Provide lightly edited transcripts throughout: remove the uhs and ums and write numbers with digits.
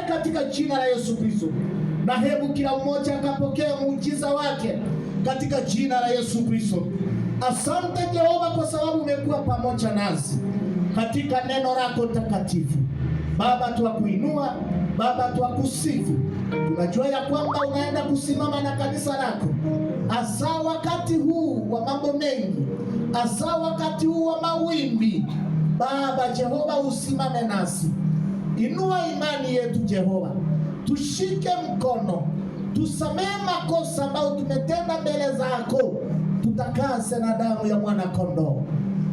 katika jina la Yesu Kristo, na hebu kila mmoja akapokea muujiza wake katika jina la Yesu Kristo. Asante Jehova kwa sababu umekuwa pamoja nasi katika neno lako takatifu. Baba, tunakuinua, Baba, tunakusifu. Tunajua ya kwamba unaenda kusimama na kanisa lako, hasa wakati huu wa mambo mengi, hasa wakati huu wa mawimbi. Baba Jehova, usimame nasi, inua imani yetu Jehova, tushike mkono, tusamehe makosa ambayo tumetenda mbele zako, tutakase na damu ya mwana kondoo.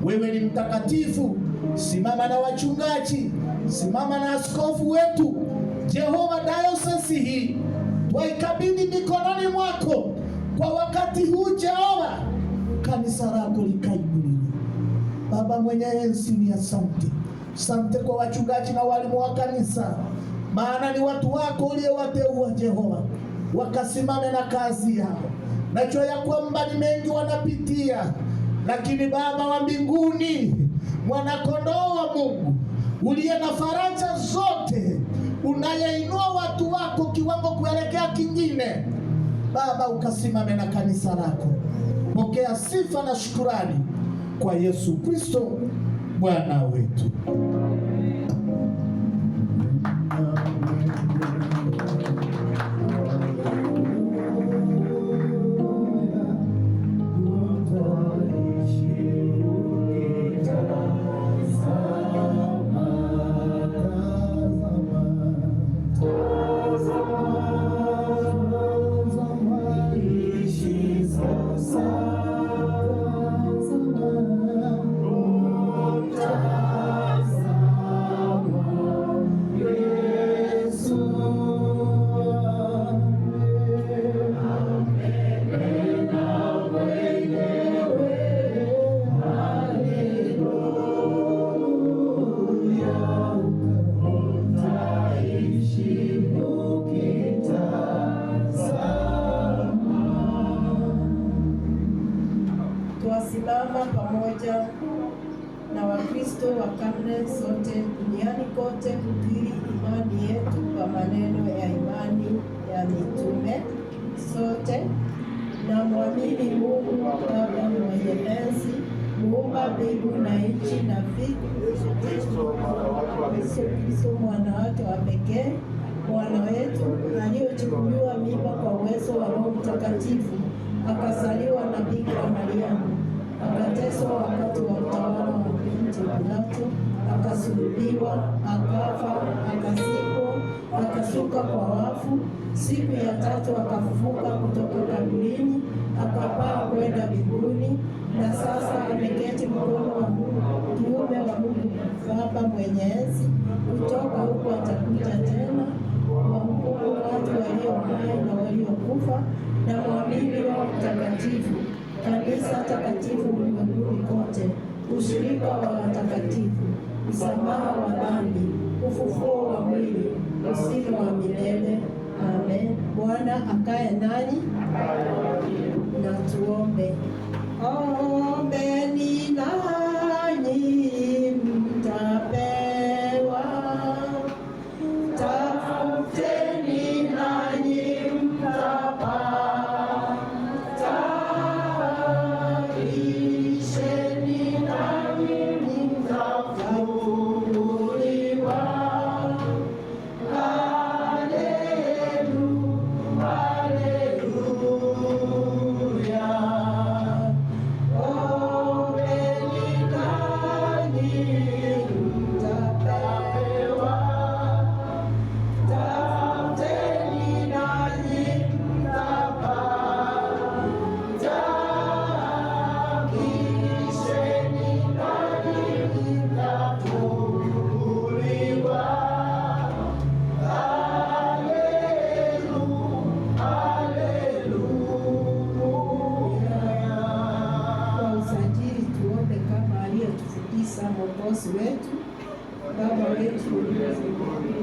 Wewe ni mtakatifu. Simama na wachungaji, simama na askofu wetu Jehova. Dayosisi hii twaikabidhi mikononi mwako kwa wakati huu Jehova, kanisa lako likainuliwe. Baba mwenye enzi, ni asante. Asante kwa wachungaji na walimu wa kanisa, maana ni watu wako uliowateua Jehova, wakasimame na kazi yao. Najua ya kwamba ni mengi wanapitia, lakini Baba wa mbinguni, mwanakondoo wa Mungu uliye na faraja zote, unayeinua watu wako kiwango kuelekea kingine, Baba ukasimame na kanisa lako. Pokea sifa na shukurani kwa Yesu Kristo Bwana wetu. Tuwasimama pamoja na Wakristo wa karne zote duniani kote kukiri imani yetu kwa maneno ya imani ya mitume sote. Na muamini Mungu Baba mwenye enzi, muumba mbingu na nchi, na vitu Yesu Kristo mwana wake wa pekee, Bwana wetu, aliyochukuliwa mimba kwa uwezo wa Roho Mtakatifu, akazaliwa na Bikira Mariamu, akateswa wakati wa utawala wa Poncio Pilato, akasulubiwa, akafa, akazikwa, akashuka kwa wafu, siku ya tatu akafufuka kutoka kaburini, akapaa kwenda mbinguni, na sasa ameketi mkono wa kuume wa Mungu Baba mwenye enzi. Kutoka huko atakuja tena kuwahukumu watu walio hai na waliokufa, na muamini Roho Mtakatifu, kanisa takatifu ulimwenguni kote, ushirika wa watakatifu, msamaha wa dhambi, ufufuo wa mwili, uzima wa milele. Amen. Bwana akae nanyi, na tuombe. Ombeni nanyi mtapewa, tafuteni nanyi mtapata, bisheni nanyi mtafunguliwa. Mwokozi wetu. Baba wetu uliye mbinguni,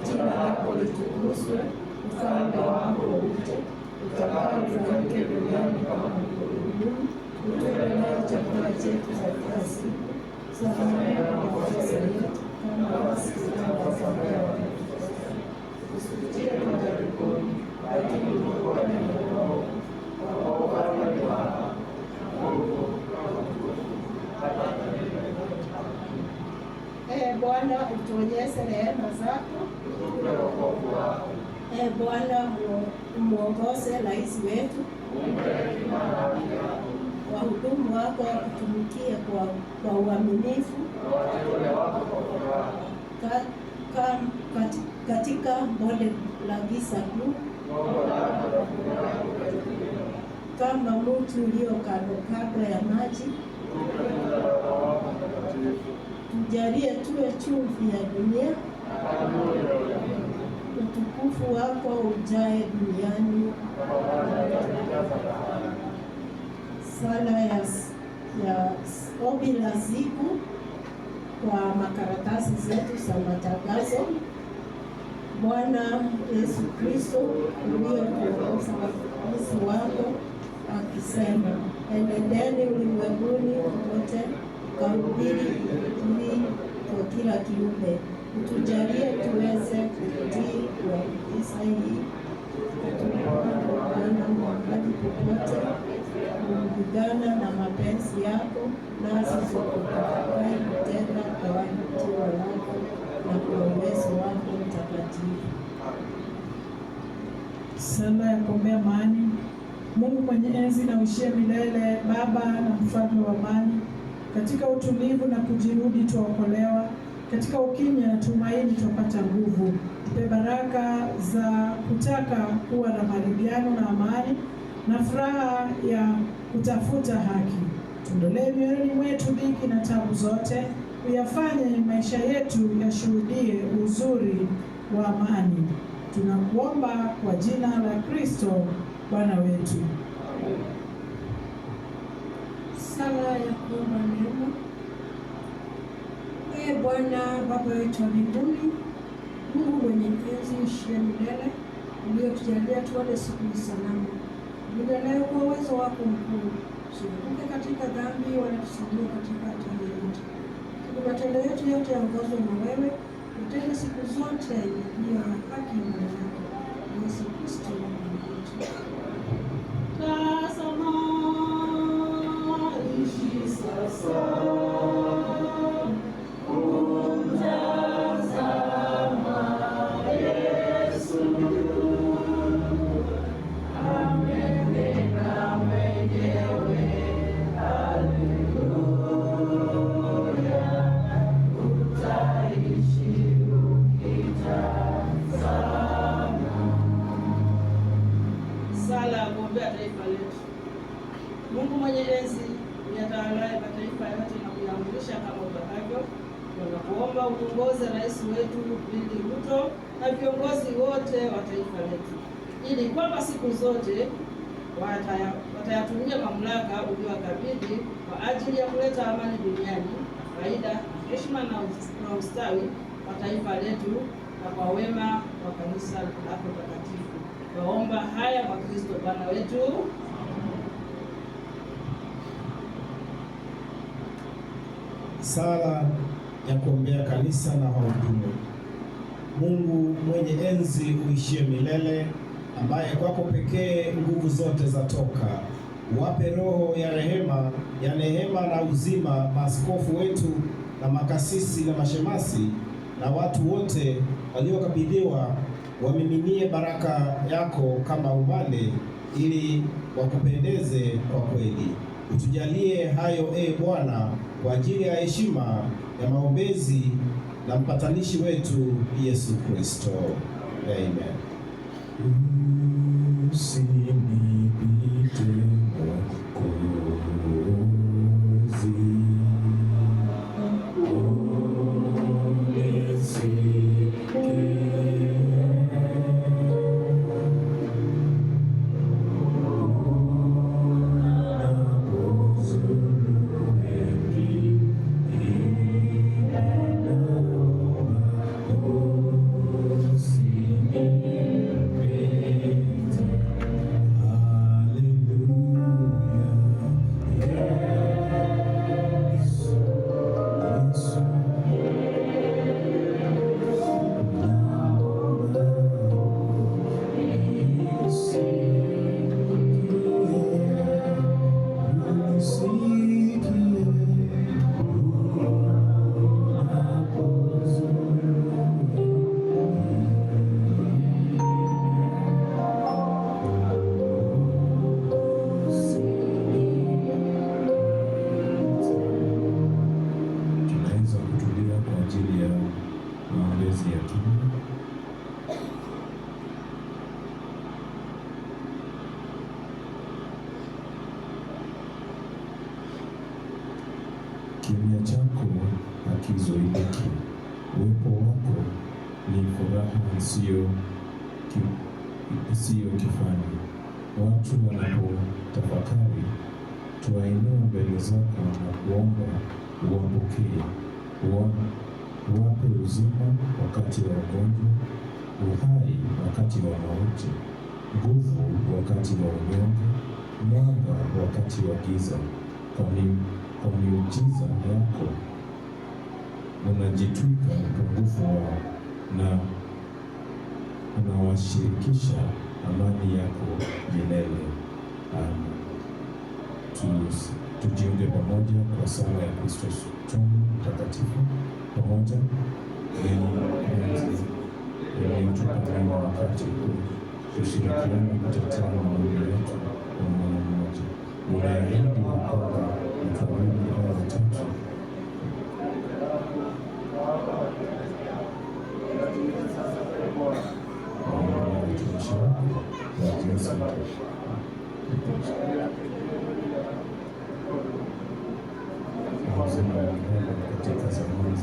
jina lako litukuzwe, ufalme wako uje, utakalo ufanyike duniani kama mbinguni. Utupe leo chakula chetu cha kila siku, tusamehe makosa yetu kama sisi tunavyosamehe waliotukosea, utuonyeshe rehema zako. Bwana, muongoze rais wetu, wahudumu wako wakutumikie kwa uaminifu katika bonde la giza kuu, kama mti ulio kando ya maji. Tujalie tuwe chumvi ya dunia, utukufu wako ujae duniani. Sala ya ombi la siku kwa makaratasi zetu za matangazo. Bwana Yesu Kristo ulioongoza wanafunzi wako akisema, enendeni ulimwenguni kote mkahubiri Injili kwa kila kiumbe. Utujalie tuweze kutii kuagiza hii Bwana mahali popote kupigana na mapenzi yako, nasi tukutafakari kutenda kwa wito wako na kwa uwezo wako mtakatifu. Sala ya kuombea amani. Mungu mwenye enzi na uishie milele, Baba na mfalme wa amani, katika utulivu na kujirudi tuokolewa, katika ukimya na tumaini tupata nguvu. Tupe baraka za kutaka kuwa na maridhiano na amani na furaha ya kutafuta haki. Tuondolee mioyoni mwetu dhiki na tabu zote, uyafanye maisha yetu yashuhudie uzuri wa amani. Tunakuomba kwa jina la Kristo Bwana wetu. Sala ya kuomba neema. Bwana Baba wetu wa mbinguni, Mungu mwenye enzi uishie milele, uliotujalia tuone siku hii salama. Leo kwa uwezo wako mkuu, usivuke katika dhambi wala tusiingie katika hatari yote. Matendo yetu yote yaongozwe na wewe, utende siku zote iliyo ya haki ya Bwana yako Yesu Kristo Bwana wetu. Tazama ishi sasa, kumtazama Yesu, amenena mwenyewe, haleluya, utaishi ukitazama. Sala ya kuombea taifa letu. Mungu mwenye enzi, uyatawalaye mataifa yote na kuyaamrisha kama utakavyo, tunakuomba uongoze rais wetu Willy Ruto na viongozi wote wa taifa letu, ili kwamba siku zote watayatumia mamlaka uliowakabidhi kwa ajili ya kuleta amani duniani, faida, heshima na ustawi wa taifa letu na kwa wema wa kanisa lako takatifu. Tunaomba haya kwa Kristo Bwana wetu. Sala ya kuombea kanisa na wahudumu. Mungu mwenye enzi uishie milele, ambaye kwako pekee nguvu zote zatoka, wape roho ya rehema, ya neema na uzima maaskofu wetu na makasisi na mashemasi na watu wote waliokabidhiwa, wamiminie baraka yako kama umande, ili wakupendeze kwa kweli. Utujalie hayo Bwana, kwa ajili ya heshima ya maombezi na mpatanishi wetu Yesu Kristo. Amen. Usinipite Hallelujah. kimya chako hakizuiliki. Uwepo wako ni furaha isiyo kifani. Watu wanapotafakari, tuwainue mbele zako na kuomba uwapokee, uwape uzima wakati wa ugonjwa, uhai wakati wa mauti, nguvu wakati wa unyonge, mwanga wakati wa giza. Kwa miujiza yako unajitwika upungufu wao na unawashirikisha amani yako milele. Amen. Tujiunge pamoja kwa sala ya Kristo chombo mtakatifu pamoja iliyotupa neema wakati huu kushirikiana kutetea maombi yetu kwa moyo mmoja. Unaahidi kwamba mtuamini hao watatu watumishi wako wakiweza uzima wa milele katika zamani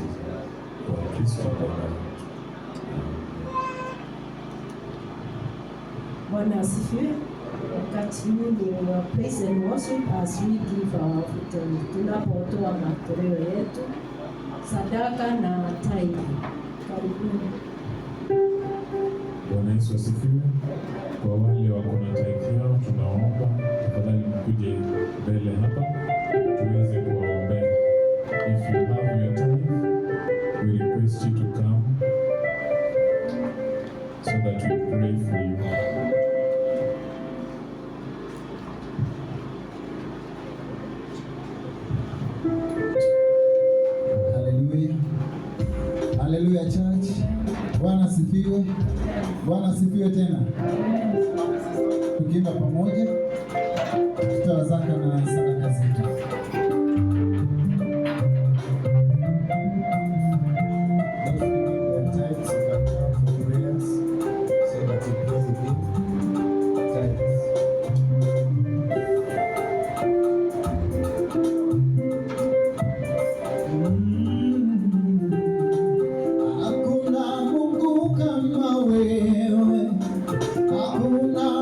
kwa Kristo Bwana wetu. Bwana asifiwe. Wakati huu ni wa praise and worship as we give our offering. Tunapotoa matoleo yetu, sadaka na tithe. Karibuni. Bwana Yesu asifiwe. Kwa wale wako na tithe yao, tunaomba tafadhali mkuje mbele hapa tuweze kuwaombea. If you have your tithe, we request you to come so that we pray for you. Hallelujah. Hallelujah church. Bwana asifiwe. Bwana asifiwe tena. Tukiimba pamoja, tutoa zaka na sadaka zetu. Hakuna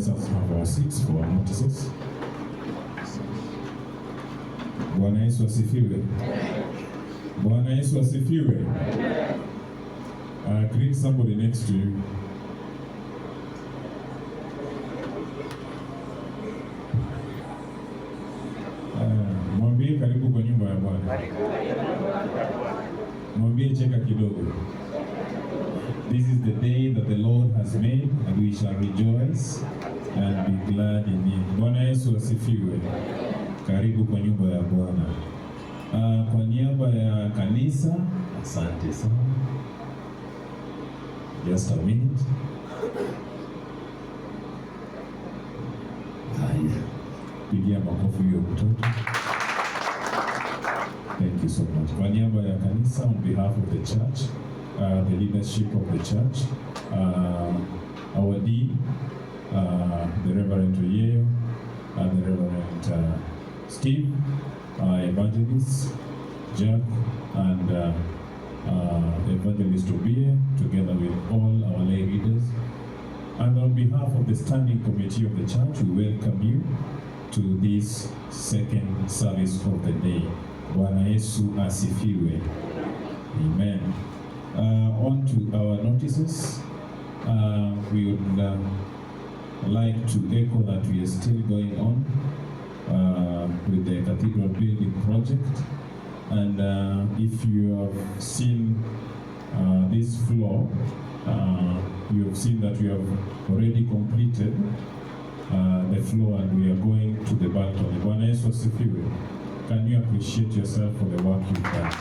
Let us have our seats for our notices. Bwana Yesu asifiwe. Bwana Yesu asifiwe. Greet somebody next to you. Mwambie karibu kwa nyumba ya Bwana. Mwambie cheka kidogo. This is the day that the Lord has made, and we shall rejoice and be glad in it. Bwana Yesu asifiwe. Karibu kwa nyumba ya Bwana. Kwa niaba ya kanisa, asante sana. Just a minute. Haya. Pigia makofi hiyo mtoto. Thank you so much. Kwa niaba ya kanisa, on behalf of the church, the leadership of the church, our dean, the Reverend Oyeo, the Reverend Steve, Evangelist Jack, and Evangelist Obie, together with all our lay leaders. And on behalf of the standing committee of the church, we welcome you to this second service of the day. Bwana Yesu asifiwe. Amen. On to our notices. We would like to echo that we are still going on with the cathedral building project. And if you have seen this floor, you have seen that we have already completed the floor, and we are going to the balcony. Bwana Yesu asifiwe. Can you appreciate yourself for the work you've done?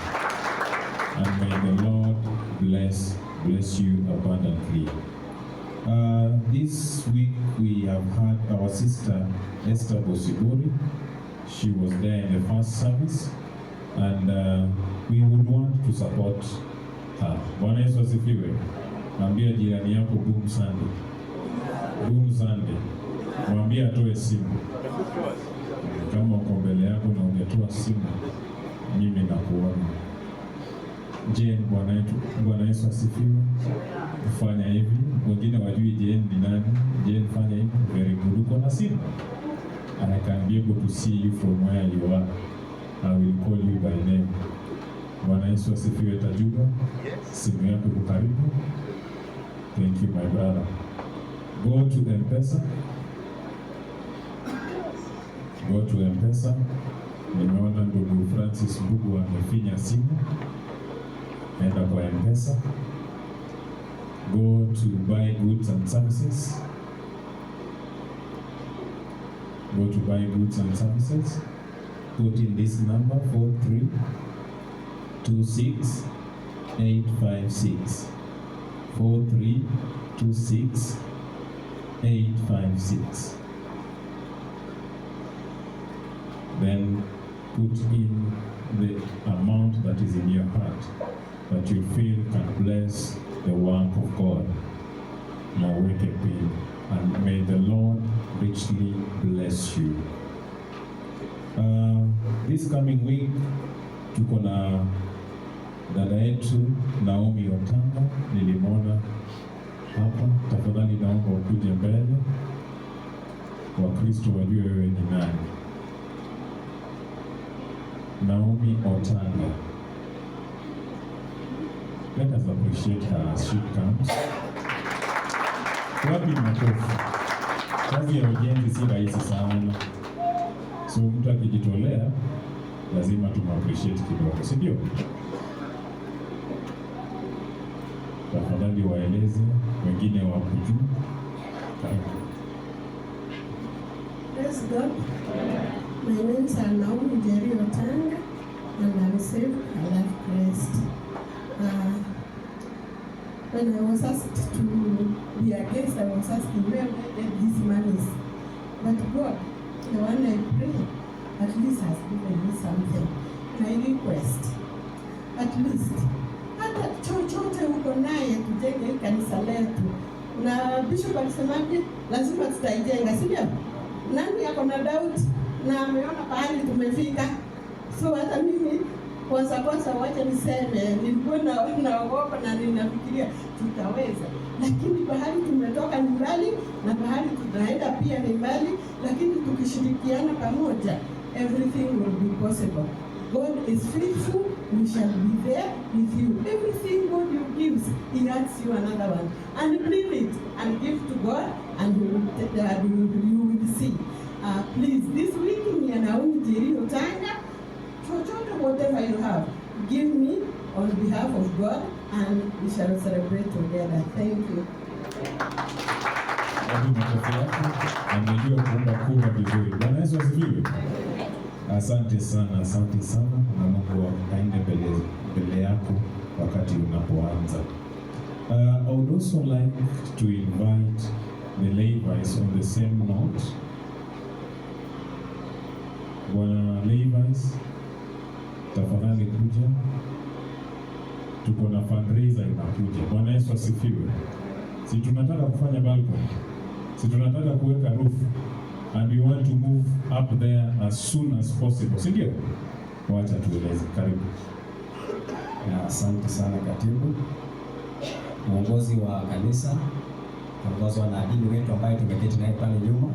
And may the Lord bless you abundantly. This week we have had our sister Esther Bosibori. She was there in the first service, and we would want to support her. Bwana Yesu asifiwe. Mwambie jirani yako Boom Sunday. Boom Sunday. Mwambie atoe simu. Kama uko mbele yako na ungetoa simu, mimi nakuona. Jane, Bwana Yesu asifiwe. Fanya hivi. Wengine wajui Jane ni nani. Jane, fanya hivi. Very good. Uko na simu? And I can be able to see you from where you are. I will call you by name. Bwana Yesu asifiwe. Tajuba. Simu yako iko karibu. Thank you, my brother. Go to M-Pesa. Go to M-Pesa. Nimeona ndugu Francis Mbugu amefinya simu. Enda kwa M-Pesa. Go to buy goods and services. Go to buy goods and services. Put in this number 4326856. 4326856. Then put in the amount that is in your heart that you feel can bless the work of God. Now wake up in, and may the Lord richly bless you. This coming week tuko na dada yetu Naomi Otanga. Nilimwona hapa. Tafadhali naomba ukuje mbele, Wakristo wajue wewe ni nani. Naomi Otanga. Let us appreciate her as she comes. Wapi makofi. Kazi ya ujenzi si rahisi sana. So mtu akijitolea lazima tumappreciate kidogo, si ndio? Tafadhali waeleze wengine wa kujua. Praise God. My name is Naomi Jerry Otanga, and I'm saved. I love Christ. When I was asked to be a guest, I was asking where this man is. But God, the one I pray, at least has given me something. My request, at least, hata chochote uko naye tujenge kanisa letu. Na Bishop alisemaje, lazima tutaijenga, si ndio? Nani yako na doubt na ameona pahali tumefika. So hata mimi Kwanza wacha niseme, nilikuwa naogopa na ninafikiria tutaweza, lakini bahali tumetoka ni mbali na bahali tunaenda pia ni mbali, lakini tukishirikiana pamoja, everything will be possible. God is faithful, we shall be there with you. Everything God you gives, He adds you another one. And believe it and give to God, and you will see. Please, this week in Yanaunjiri Tanga, whatever you have, give me on behalf of God, and we shall celebrate together. Thank you. Amejua kuomba kura vizuri. Bwana Yesu asifiwe. Asante sana na Mungu aende mbele yako wakati unapoanza. I would also like to invite the Levites on the same note. Bwana Levites, tafadhali kuja. Tuko na fundraiser inakuja. Bwana Yesu asifiwe. Si tunataka kufanya balcony. Si tunataka kuweka roof. And we want to move up there as soon as possible. Si ndio? Wacha tueleze. Karibu. Asante sana katibu. Mwongozi wa kanisa, mwongozi na dini wetu ambaye tumeketi naye pale nyuma,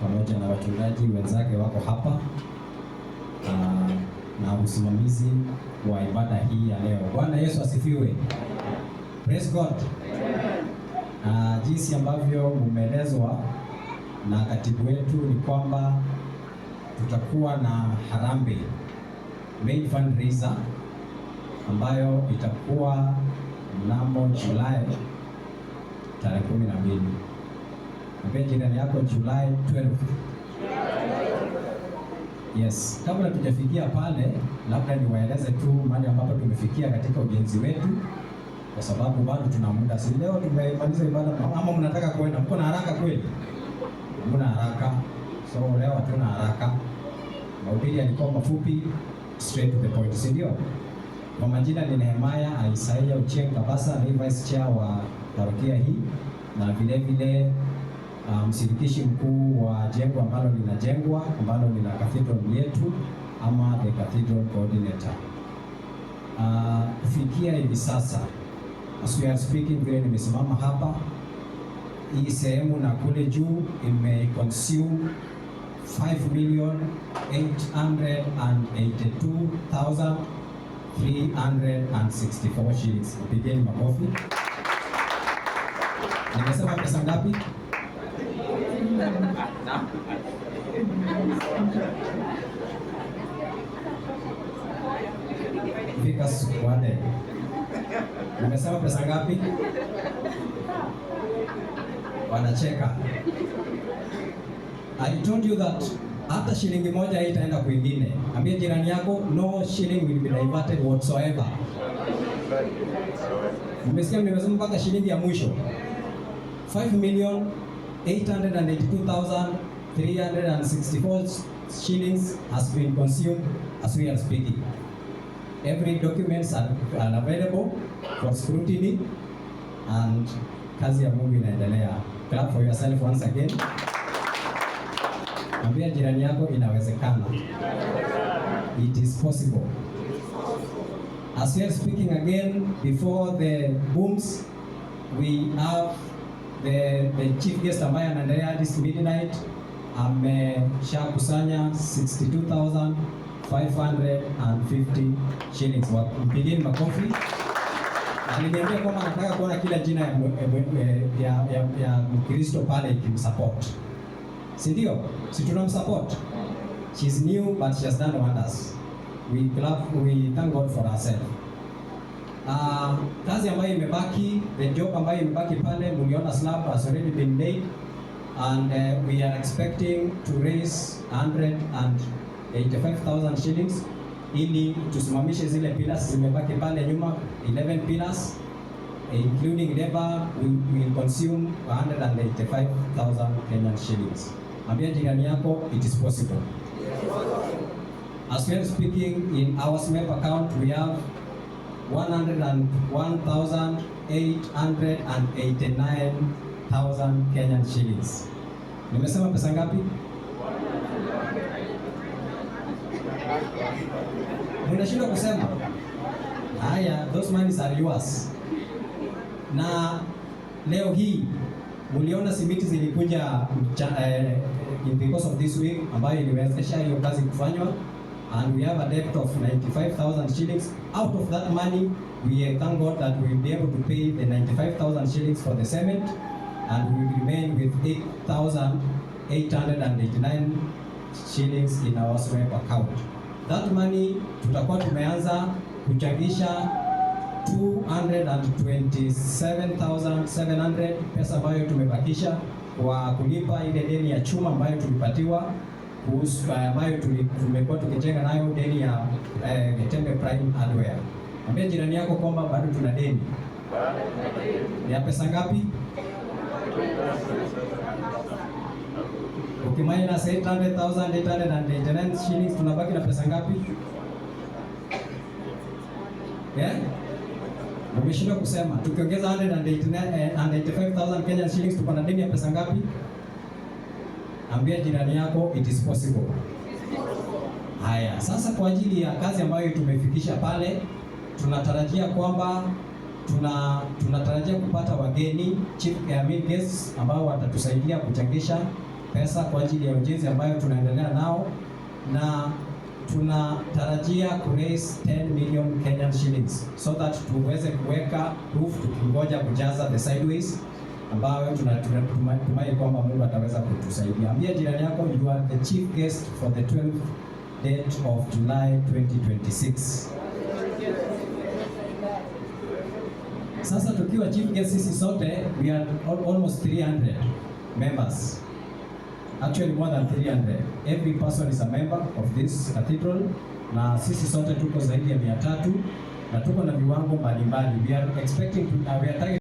pamoja na wachungaji wenzake wako hapa, na usimamizi wa ibada hii ya leo. Bwana Yesu asifiwe. Praise God. Jinsi ambavyo mumeelezwa na katibu wetu ni kwamba tutakuwa na harambee main fundraiser ambayo itakuwa mnamo Julai tarehe 12. Mbele jirani yako Julai 12. Yes, kabla tujafikia pale, labda niwaeleze tu mahali ambapo tumefikia katika ujenzi wetu, kwa sababu bado tuna muda. Si leo tumemaliza ibada, ama mnataka kwenda? Mko na haraka kweli? Mna haraka? So leo hatuna haraka. Mahubiri yalikuwa mafupi, straight to the point, si ndio? Kwa majina ni Nehemaya Aisaia Ochieng Kabasa, ni vice chair wa parokia hii, na vile vile mshirikishi mkuu wa jengo ambalo linajengwa, ambalo lina cathedral yetu, ama the cathedral coordinator. Kufikia hivi sasa, as we are speaking, vile nimesimama hapa, hii sehemu na kule juu imeconsume 5,882,364 shillings. Pigeni makofi. Nimesema pesa ngapi? Fika swade. Nimesema pesa ngapi? Wanacheka. I told you that hata shilingi moja haitaenda kwingine. Ambia jirani yako, no shilling will be diverted whatsoever. Mmesikia nimesema mpaka shilingi ya mwisho. 5,882,364 shillings has been consumed as we are speaking. Every documents are available for scrutiny, and kazi ya Mungu inaendelea. Clap for yourself once again. Ambia jirani yako inawezekana. It is possible. As we are speaking again, before the booms, we have the chief guest ambaye anaendelea this midnight. Ameshakusanya 62,550 shillings. Mpigeni makofi. Aliniambia kwamba anataka kuona kila jina ya Mkristo pale ikimsupport. Si ndio? Si tunamsupport. She's new but she has done wonders. We thank God for herself. Kazi ambayo imebaki, the job ambayo imebaki pale, mliona slab has already been laid, and we are expecting to raise 185,000 shillings ili tusimamishe zile pillars zimebaki pale nyuma, 11 pillars including labor. We will consume 185,000 Kenyan shillings. Ambia jirani yako, it is possible. As we are speaking, in our SMEP account we have 101,889,000 Kenyan shillings. Nimesema pesa ngapi? Mnashindwa kusema haya, those monies are yours. Na leo hii mliona simiti zilikuja because of this week ambayo iliwezesha hiyo kazi kufanywa, and we have a debt of 95,000 shillings. Out of that money, we thank God that we will be able to pay the 95,000 shillings for the cement, and we will remain with 8,889 shillings in our SWEP account. That money tutakuwa tumeanza kuchangisha 227,700 pesa ambayo tumebakisha kwa kulipa ile deni ya chuma ambayo tulipatiwa, ambayo tumekuwa tukitenga nayo deni ya Getembe Prime Hardware. Ambia jirani yako kwamba bado tuna deni. Ni ya pesa ngapi? Minus 800,889 shillings, tunabaki na pesa ngapi? Umeshindwa kusema. Tukiongeza 185,000 Kenyan shillings tuko na deni ya pesa ngapi? Ambia jirani yako it is possible. Haya, sasa kwa ajili ya kazi ambayo tumefikisha pale, tunatarajia kwamba tunatarajia kupata wageni guests ambao watatusaidia kuchangisha pesa kwa ajili ya ujenzi ambayo tunaendelea nao, na tunatarajia ku raise 10 million Kenyan shillings so that tuweze kuweka roof tukingoja kujaza the sideways ambayo tunatumai kwamba Mungu ataweza kutusaidia. Ambia jirani yako you are the chief guest for the 12th date of July 2026. Sasa tukiwa chief guest sisi sote, we are almost 300 members. Actually more than 300. Every person is a member of this cathedral, na sisi sote tuko zaidi ya 300 na tuko na viwango mbalimbali. We are expecting to, we are targeting